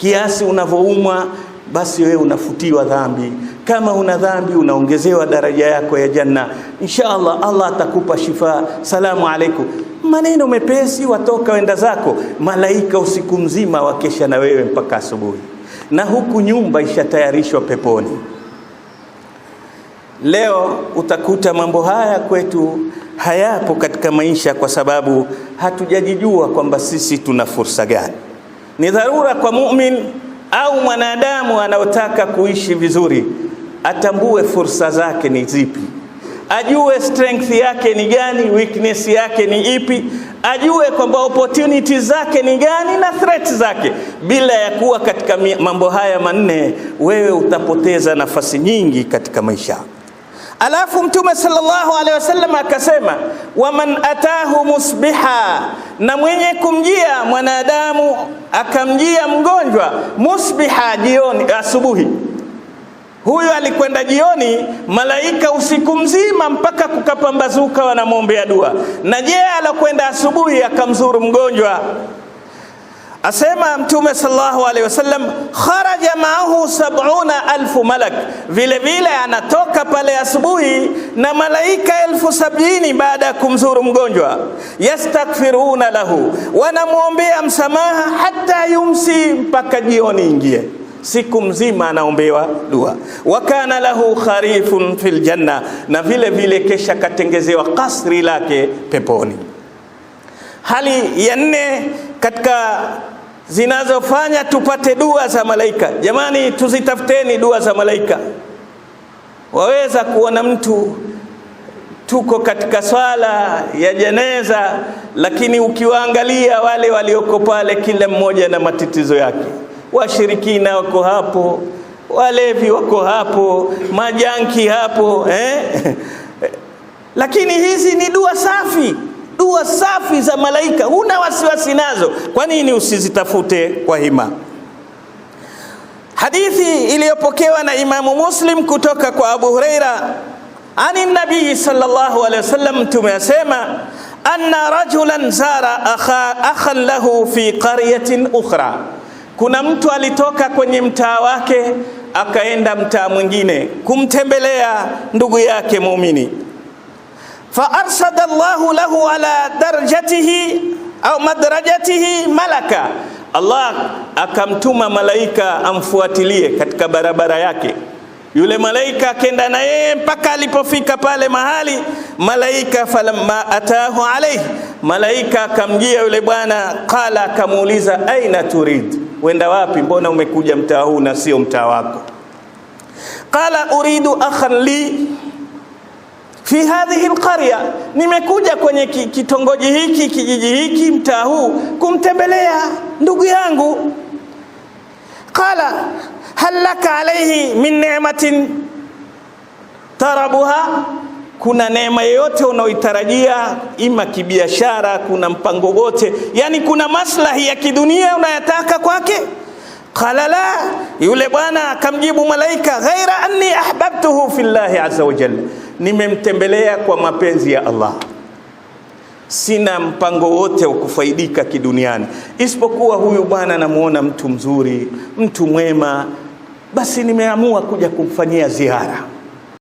kiasi unavyoumwa basi wewe unafutiwa dhambi, kama una dhambi unaongezewa daraja yako ya janna. Inshallah Allah atakupa shifa. Salamu alaikum, maneno mepesi, watoka wenda zako. Malaika usiku mzima wakesha na wewe mpaka asubuhi, na huku nyumba ishatayarishwa peponi. Leo utakuta mambo haya kwetu hayapo katika maisha, kwa sababu hatujajijua kwamba sisi tuna fursa gani. Ni dharura kwa mu'min au mwanadamu anaotaka kuishi vizuri atambue fursa zake ni zipi, ajue strength yake ni gani, weakness yake ni ipi, ajue kwamba opportunities zake ni gani na threats zake. Bila ya kuwa katika mambo haya manne, wewe utapoteza nafasi nyingi katika maisha. Alafu Mtume sallallahu alaihi wasallam akasema, waman atahu musbiha, na mwenye kumjia mwanadamu akamjia mgonjwa musbiha, jioni, asubuhi. Huyu alikwenda jioni, malaika usiku mzima mpaka kukapambazuka wanamwombea dua. Na je, alikwenda asubuhi akamzuru mgonjwa, asema Mtume sallallahu alaihi wasallam, kharaja maahu 70,000 malak, vile vile anatoka pale asubuhi na malaika 70,000 baada ya kumzuru mgonjwa. Yastaghfiruna lahu, wanamwombea msamaha hata yumsi, mpaka jioni ingie. Siku mzima anaombewa dua. Wakana lahu kharifun fil janna, na vile vile kesha katengezewa kasri lake peponi. Hali ya nne katika zinazofanya tupate dua za malaika. Jamani, tuzitafuteni dua za malaika. Waweza kuona mtu tuko katika swala ya jeneza, lakini ukiwaangalia wale walioko pale, kila mmoja na matatizo yake. Washirikina wako hapo, walevi wako hapo, majanki hapo, Lakini hizi ni dua safi, dua safi za malaika, huna wasiwasi nazo. Kwa nini usizitafute kwa hima? Hadithi iliyopokewa na Imamu Muslim kutoka kwa Abu Huraira ani nabii sallallahu alaihi wasallam, tumesema anna rajulan zara akhan lahu fi qaryatin ukhra. Kuna mtu alitoka kwenye mtaa wake akaenda mtaa mwingine kumtembelea ndugu yake muumini. Fa arsada Allahu lahu ala darajatihi au madrajatihi malaka, Allah akamtuma malaika amfuatilie katika barabara yake. Yule malaika akenda na yeye mpaka alipofika pale mahali, malaika falamma atahu alayhi, malaika akamjia yule bwana, qala, akamuuliza aina turid, wenda wapi, mbona umekuja mtaa huu na sio mtaa wako? Qala uridu akhan li fi hadhihi alqarya, nimekuja kwenye kitongoji hiki, kijiji hiki, mtaa huu kumtembelea ndugu yangu. Qala hal laka alayhi min ni'matin tarabuha, kuna neema yoyote unaoitarajia, ima kibiashara, kuna mpango wote, yani kuna maslahi ya kidunia unayataka kwake? Qala la, yule bwana akamjibu malaika, ghaira anni ahbabtuhu fillahi azza wa jalla, nimemtembelea kwa mapenzi ya Allah, sina mpango wote wa kufaidika kiduniani, isipokuwa huyu bwana namuona mtu mzuri, mtu mwema, basi nimeamua kuja kumfanyia ziara.